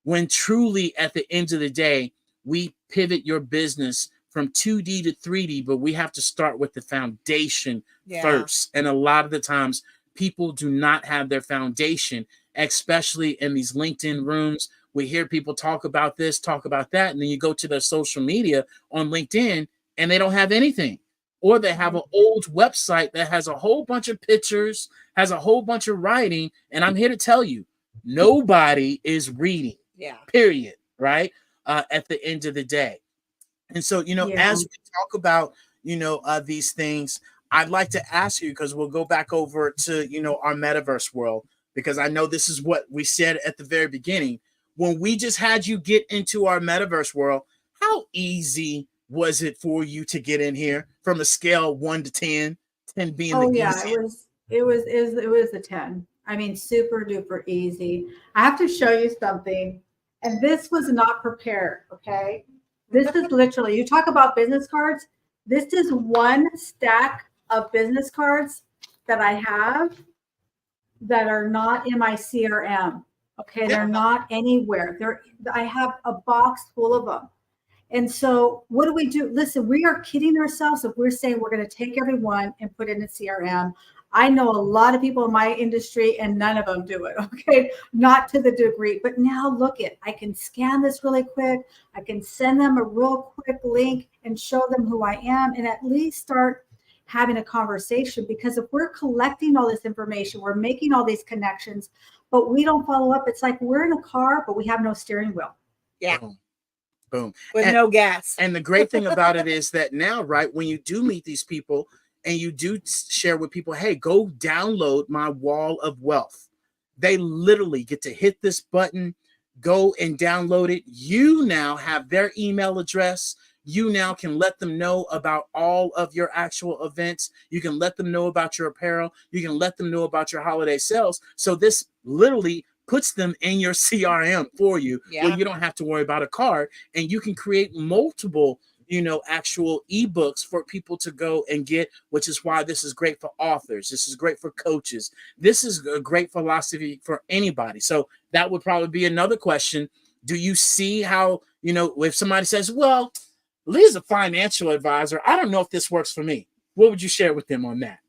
When truly, at the end of the day, we pivot your business from 2D to 3D, but we have to start with the foundation first. And a lot of the times, people do not have their foundation, especially in these LinkedIn rooms. We hear people talk about this, talk about that, and then you go to their social media on LinkedIn and they don't have anything. Or they have an old website that has a whole bunch of pictures, has a whole bunch of writing, and I'm here to tell you, nobody is reading. Period. Right? At the end of the day. And so, as we talk about, these things, I'd like to ask you, because we'll go back over to, our metaverse world, because I know this is what we said at the very beginning. When we just had you get into our metaverse world, how easy was it for you to get in here, from a scale of 1 to 10, 10 being the easiest? It was a 10. I mean, super duper easy. I have to show you something, and this was not prepared. Okay. This is literally, you talk about business cards. This is one stack of business cards that I have that are not in my CRM. Okay. They're not anywhere. I have a box full of them. And so what do we do? Listen, we are kidding ourselves if we're saying we're going to take everyone and put it in a CRM. I know a lot of people in my industry, and none of them do it. Okay. Not to the degree, but now look I can scan this really quick. I can send them a real quick link and show them who I am, and at least start having a conversation. Because if we're collecting all this information, we're making all these connections, but we don't follow up. It's like we're in a car, but we have no steering wheel. Yeah. Boom. With no gas. And the great thing about it is that now, right, when you do meet these people and you do share with people, hey, go download my Wall of Wealth. They literally get to hit this button, go and download it. You now have their email address. You now can let them know about all of your actual events. You can let them know about your apparel. You can let them know about your holiday sales. So this literally puts them in your CRM for you, where you don't have to worry about a card, and you can create multiple, actual ebooks for people to go and get, which is why this is great for authors. This is great for coaches. This is a great philosophy for anybody. So that would probably be another question. Do you see how, if somebody says, well, Leah's a financial advisor, I don't know if this works for me. What would you share with them on that?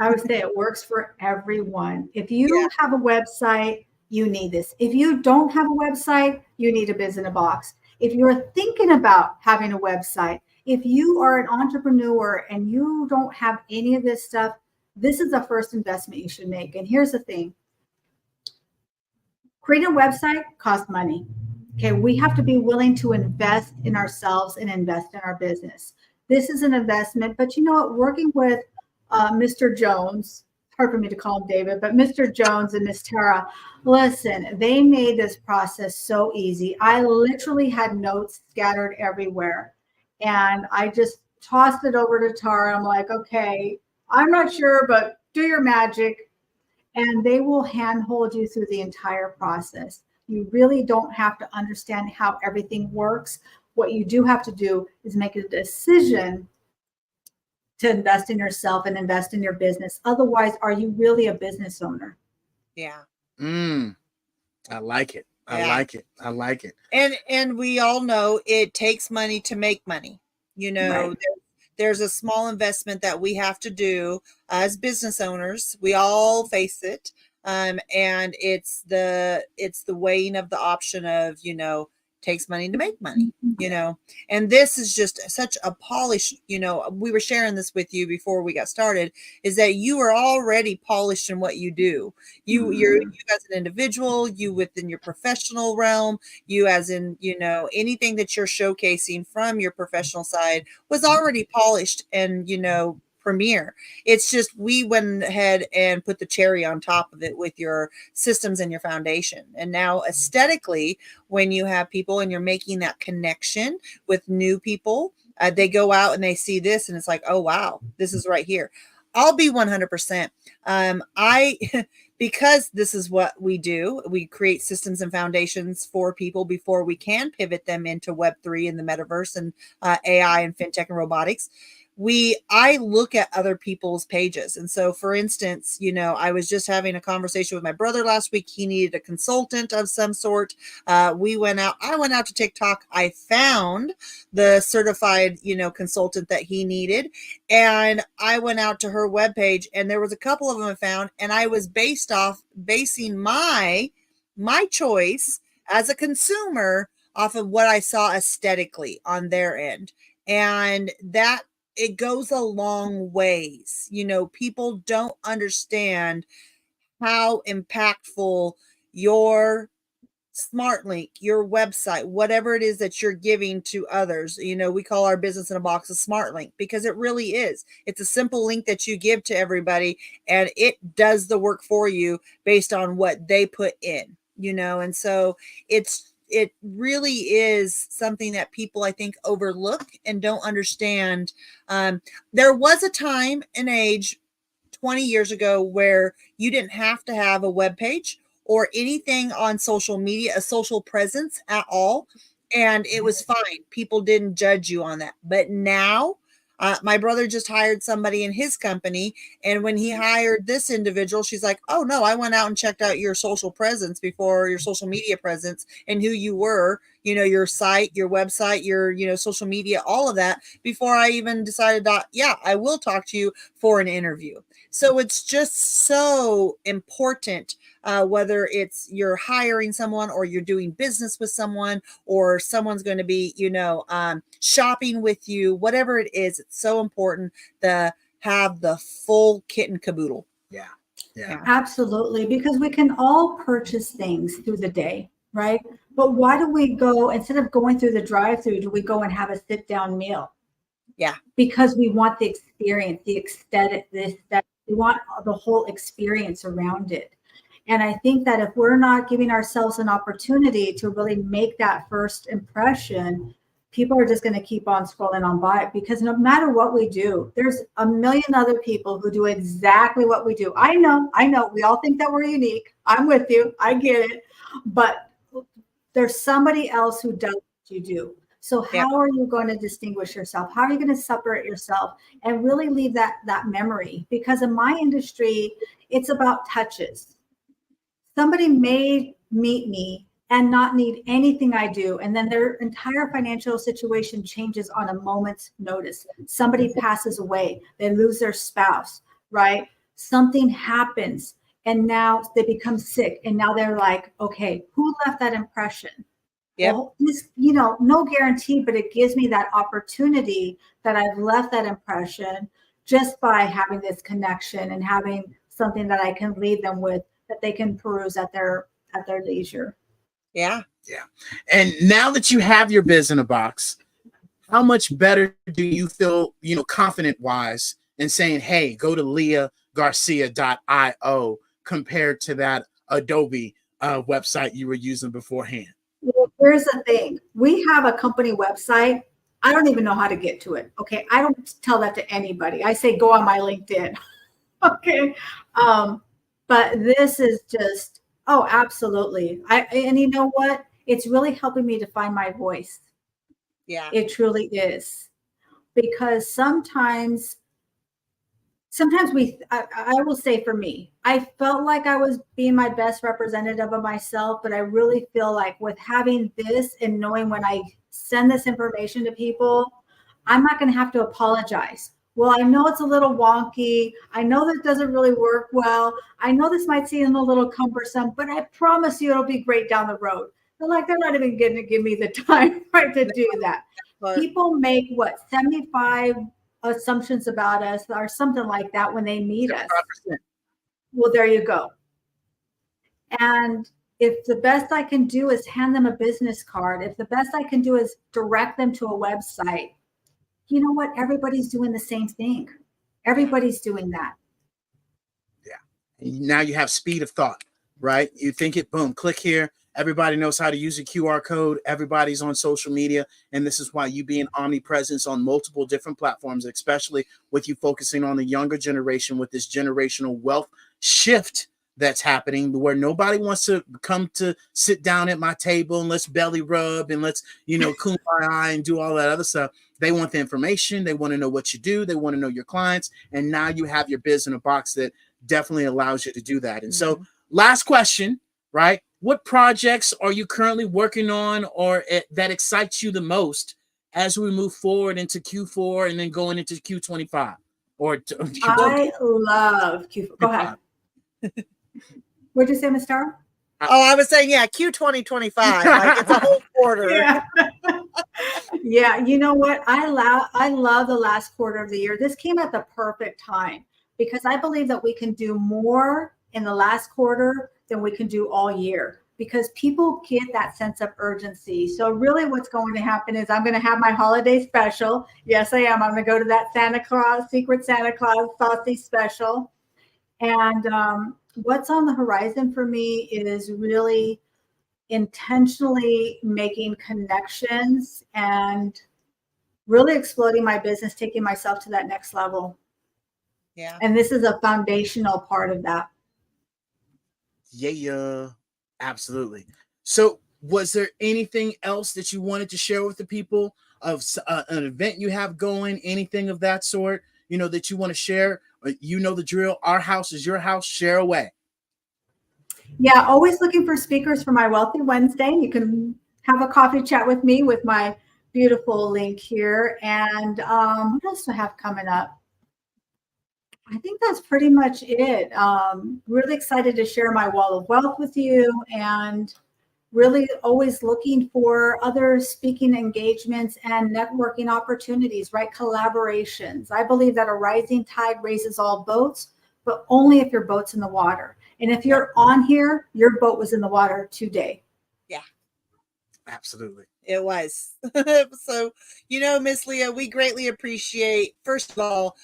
I would say it works for everyone. If you have a website, you need this. If you don't have a website, you need a Biz-N-A-Box. If you're thinking about having a website, if you are an entrepreneur and you don't have any of this stuff, this is the first investment you should make. And here's the thing. Creating a website costs money. Okay, we have to be willing to invest in ourselves and invest in our business. This is an investment, but you know what? Working with Mr. Jones, hard for me to call him David, but Mr. Jones and Miss Tara, listen, they made this process so easy. I literally had notes scattered everywhere, and I just tossed it over to Tara. I'm like, okay, I'm not sure, but do your magic. And they will handhold you through the entire process. You really don't have to understand how everything works. What you do have to do is make a decision to invest in yourself and invest in your business. Otherwise, are you really a business owner? Yeah. I like it. I like it. I like it. And we all know it takes money to make money. You know, Right. there's a small investment that we have to do as business owners. We all face it. And it's the weighing of the option of, you know, takes money to make money, you know, and this is just such a polished, you know, we were sharing this with you before we got started, is that you are already polished in what you do. You as an individual, you within your professional realm, you as in, you know, anything that you're showcasing from your professional side was already polished and, you know, premier. It's just we went ahead and put the cherry on top of it with your systems and your foundation. And now aesthetically, when you have people and you're making that connection with new people, they go out and they see this and it's like, oh, wow, this is right here. I'll be 100%. Because this is what we do, we create systems and foundations for people before we can pivot them into Web3 and the metaverse and AI and fintech and robotics. I look at other people's pages. And so, for instance, you know, I was just having a conversation with my brother last week. He needed a consultant of some sort. I went out to TikTok. I found the certified, you know, consultant that he needed. And I went out to her webpage and there was a couple of them I found. And I was basing my choice as a consumer off of what I saw aesthetically on their end. And that, it goes a long ways. You know, people don't understand how impactful your smart link, your website, whatever it is that you're giving to others. You know, we call our Biz-N-A-Box a smart link because it really is. It's a simple link that you give to everybody and it does the work for you based on what they put in, you know, and so it really is something that people, I think, overlook and don't understand. There was a time and age 20 years ago where you didn't have to have a web page or anything on social media, a social presence at all. And it was fine. People didn't judge you on that. But now, my brother just hired somebody in his company. And when he hired this individual, she's like, oh, no, I went out and checked out your social presence before, your social media presence and who you were, you know, your site, your website, your, you know, social media, all of that before I even decided that, yeah, I will talk to you for an interview. So it's just so important, whether it's you're hiring someone or you're doing business with someone or someone's going to be, you know, shopping with you, whatever it is, it's so important to have the full kit and caboodle. Yeah. Absolutely. Because we can all purchase things through the day, right? But why do we go, instead of going through the drive-through, do we go and have a sit-down meal? Yeah. Because we want the experience, the aesthetic, we want the whole experience around it. And I think that if we're not giving ourselves an opportunity to really make that first impression, people are just going to keep on scrolling on by, because no matter what we do, there's a million other people who do exactly what we do. I know. We all think that we're unique. I'm with you. I get it. But there's somebody else who does what you do. So how are you going to distinguish yourself? How are you going to separate yourself and really leave that memory? Because in my industry, it's about touches. Somebody may meet me and not need anything I do, and then their entire financial situation changes on a moment's notice. Somebody passes away, they lose their spouse, right? Something happens, and now they become sick, and now they're like, okay, who left that impression? Well, this, you know, no guarantee, but it gives me that opportunity that I've left that impression just by having this connection and having something that I can leave them with that they can peruse at their leisure. Yeah. And now that you have your Biz-N-A-Box, how much better do you feel, you know, confident wise in saying, hey, go to Leah, leahgarcia.io compared to that Adobe website you were using beforehand? Well, here's the thing. We have a company website. I don't even know how to get to it. Okay. I don't tell that to anybody. I say, go on my LinkedIn. Okay. But this is just, oh, absolutely. And you know what? It's really helping me to find my voice. Yeah. It truly is. Because sometimes I will say for me, I felt like I was being my best representative of myself, but I really feel like with having this and knowing when I send this information to people, I'm not going to have to apologize. Well, I know it's a little wonky. I know that doesn't really work well. I know this might seem a little cumbersome, but I promise you it'll be great down the road. They're like, they're not even going to give me the time right to do that. People make 75 assumptions about us or something like that when they meet us. 5%. Well, there you go. And if the best I can do is hand them a business card, if the best I can do is direct them to a website, you know what? Everybody's doing the same thing. Everybody's doing that. Yeah. And now you have speed of thought, right? You think it, boom, click here. Everybody knows how to use a QR code. Everybody's on social media. And this is why you being omnipresent on multiple different platforms, especially with you focusing on the younger generation with this generational wealth shift that's happening, where nobody wants to come to sit down at my table and let's belly rub and let's, kumbaya and do all that other stuff. They want the information. They want to know what you do. They want to know your clients. And now you have your Biz-N-A-Box that definitely allows you to do that. And so last question, right? What projects are you currently working on or that excites you the most as we move forward into Q4 and then going into Q25? I love Q4. Go ahead. What'd you say, Ms. Tara? Oh, I was saying, Q 2025. Like it's a whole quarter. Yeah. Yeah, you know what? I love the last quarter of the year. This came at the perfect time because I believe that we can do more in the last quarter than we can do all year because people get that sense of urgency. So really what's going to happen is I'm going to have my holiday special. Yes, I am. I'm going to go to that Santa Claus, Secret Santa Claus saucy special. And what's on the horizon for me is really intentionally making connections and really exploding my business, taking myself to that next level. Yeah. And this is a foundational part of that. Yeah, absolutely. So was there anything else that you wanted to share with the people of an event you have going, anything of that sort, that you want to share? You know the drill. Our house is your house. Share away. Yeah, always looking for speakers for my Wealthy Wednesday. You can have a coffee chat with me with my beautiful link here. And what else do I have coming up? I think that's pretty much it. Really excited to share my wall of wealth with you and really always looking for other speaking engagements and networking opportunities, right? Collaborations. I believe that a rising tide raises all boats, but only if your boat's in the water. And if you're on here, your boat was in the water today. Yeah. Absolutely. It was. So, Miss Leah, we greatly appreciate, first of all,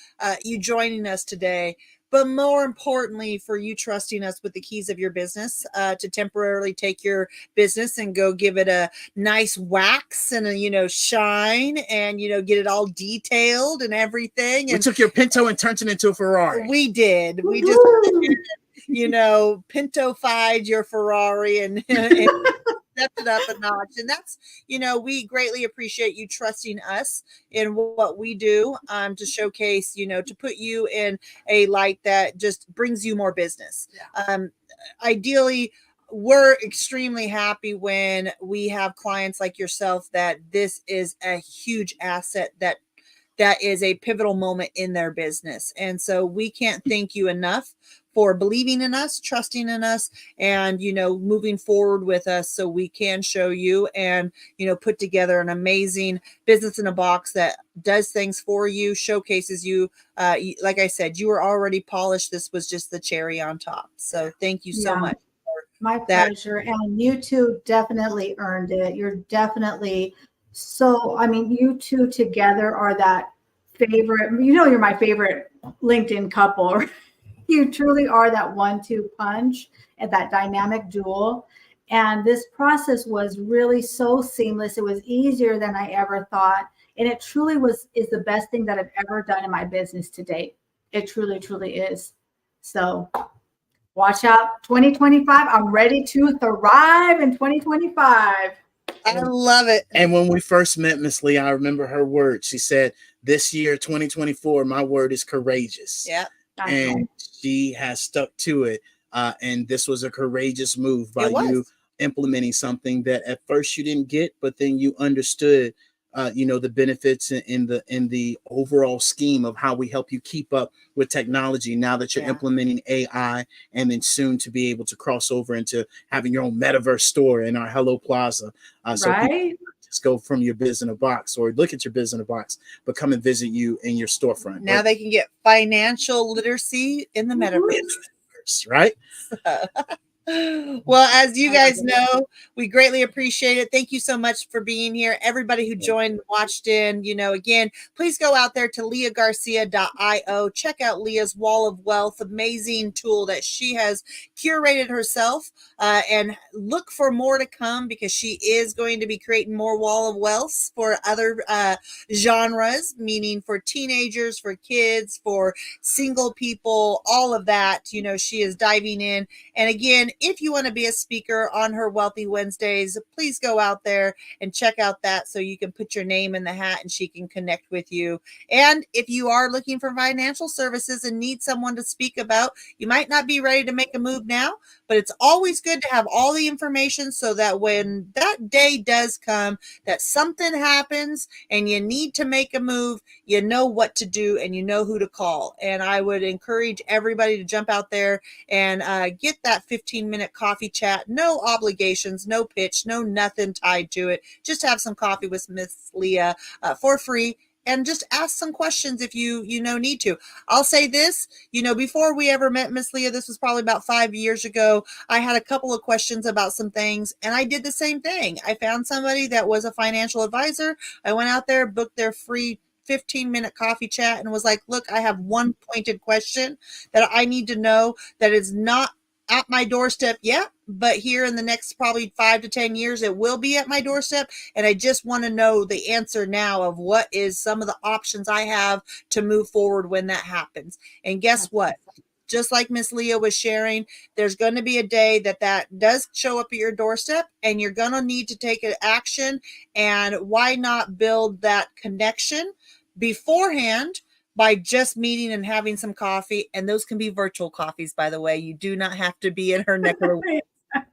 you joining us today, but more importantly, for you trusting us with the keys of your business to temporarily take your business and go give it a nice wax and a, shine and, get it all detailed and everything. We took your Pinto and turned it into a Ferrari. We did. We just, Pinto-fied your Ferrari and stepped it up a notch. And that's, we greatly appreciate you trusting us in what we do to showcase, to put you in a light that just brings you more business. Yeah. Ideally, we're extremely happy when we have clients like yourself that this is a huge asset that is a pivotal moment in their business. And so we can't thank you enough for believing in us, trusting in us, and, moving forward with us so we can show you and, put together an amazing Biz-N-A-Box that does things for you, showcases you. Like I said, you were already polished. This was just the cherry on top. So thank you so much. My pleasure. And you two definitely earned it. You're definitely you two together are that favorite, you're my favorite LinkedIn couple. You truly are that 1-2 punch and that dynamic duo. And this process was really so seamless. It was easier than I ever thought. And it truly is the best thing that I've ever done in my business to date. It truly, truly is. So watch out, 2025. I'm ready to thrive in 2025. I love it. And when we first met Miss Lee, I remember her words. She said, this year, 2024, my word is courageous. Yeah. And she has stuck to it. And this was a courageous move by you implementing something that at first you didn't get, but then you understood, the benefits in the overall scheme of how we help you keep up with technology now that you're implementing AI, and then soon to be able to cross over into having your own metaverse store in our Hello Plaza. So people just go from your Biz-N-A-Box or look at your Biz-N-A-Box, but come and visit you in your storefront. Now they can get financial literacy in the metaverse. Right? Well, as you guys know, we greatly appreciate it. Thank you so much for being here. Everybody who joined, watched in, again, please go out there to leahgarcia.io. Check out Leah's Wall of Wealth, amazing tool that she has curated herself, and look for more to come because she is going to be creating more Wall of Wealth for other genres, meaning for teenagers, for kids, for single people, all of that. She is diving in. And again, if you want to be a speaker on her Wealthy Wednesdays, please go out there and check out that so you can put your name in the hat and she can connect with you. And if you are looking for financial services and need someone to speak about, you might not be ready to make a move now, but it's always good to have all the information so that when that day does come, that something happens and you need to make a move, you know what to do and you know who to call. And I would encourage everybody to jump out there and get that 15-minute coffee chat. No obligations, no pitch, no nothing tied to it. Just have some coffee with Miss Leah for free. And just ask some questions if you need to. I'll say this, before we ever met Miss Leah, this was probably about 5 years ago, I had a couple of questions about some things, and I did the same thing. I found somebody that was a financial advisor. I went out there, booked their free 15-minute coffee chat, and was like, look, I have one pointed question that I need to know that is not at my doorstep yet, but here in the next probably 5 to 10 years, it will be at my doorstep. And I just want to know the answer now of what is some of the options I have to move forward when that happens. And guess what? Just like Miss Leah was sharing, there's going to be a day that does show up at your doorstep and you're going to need to take an action. And why not build that connection beforehand by just meeting and having some coffee? And those can be virtual coffees, by the way. You do not have to be in her neck of the woods.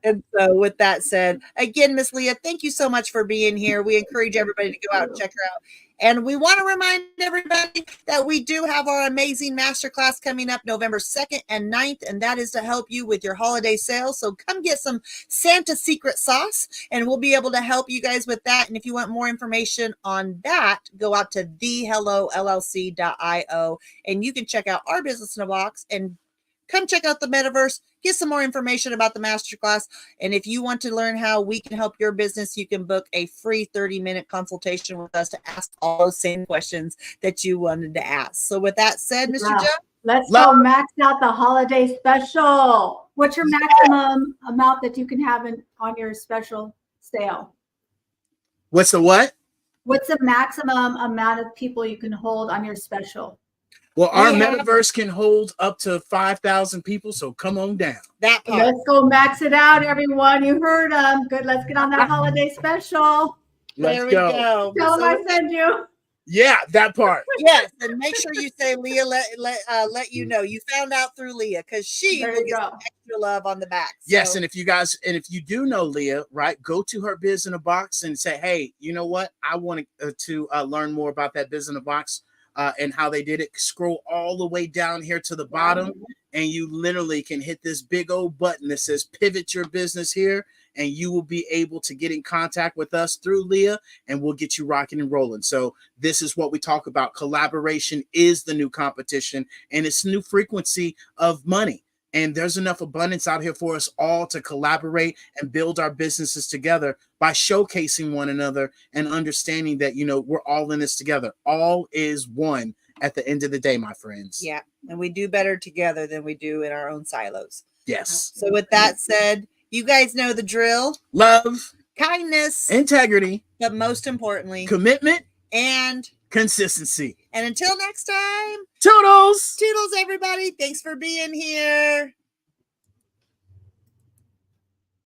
And so with that said, again, Miss Leah, thank you so much for being here. We encourage everybody to go out and check her out. And we want to remind everybody that we do have our amazing masterclass coming up November 2nd and 9th, and that is to help you with your holiday sales. So come get some Santa secret sauce, and we'll be able to help you guys with that. And if you want more information on that, go out to thehellollc.io, and you can check out our Business-in-a-Box and come check out the metaverse, get some more information about the masterclass. And if you want to learn how we can help your business, you can book a free 30-minute consultation with us to ask all those same questions that you wanted to ask. So with that said, Mr. Joe, let's go max out the holiday special. What's your maximum amount that you can have on your special sale? What's the what? What's the maximum amount of people you can hold on your special? Well, our metaverse can hold up to 5,000 people, so come on down. That part. Let's go max it out, everyone. You heard them. Good. Let's get on that holiday special. Let's there we go. Tell them I send you. Yeah, that part. Yes, and make sure you say Leah let you know. You found out through Leah because she will get some extra love on the back. So. Yes, and if you do know Leah, right, go to her Biz-N-A-Box and say, hey, you know what? I want to learn more about that Biz-N-A-Box. And how they did it. Scroll all the way down here to the bottom, and you literally can hit this big old button that says pivot your business here, and you will be able to get in contact with us through Leah, and we'll get you rocking and rolling. So this is what we talk about. Collaboration is the new competition, and it's the new frequency of money. And there's enough abundance out here for us all to collaborate and build our businesses together by showcasing one another and understanding that, we're all in this together. All is one at the end of the day, my friends. Yeah. And we do better together than we do in our own silos. Yes. So with that said, you guys know the drill. Love, Kindness, integrity, but most importantly, commitment, and consistency. until next time, Toodles! toodles everybody. Thanks for being here.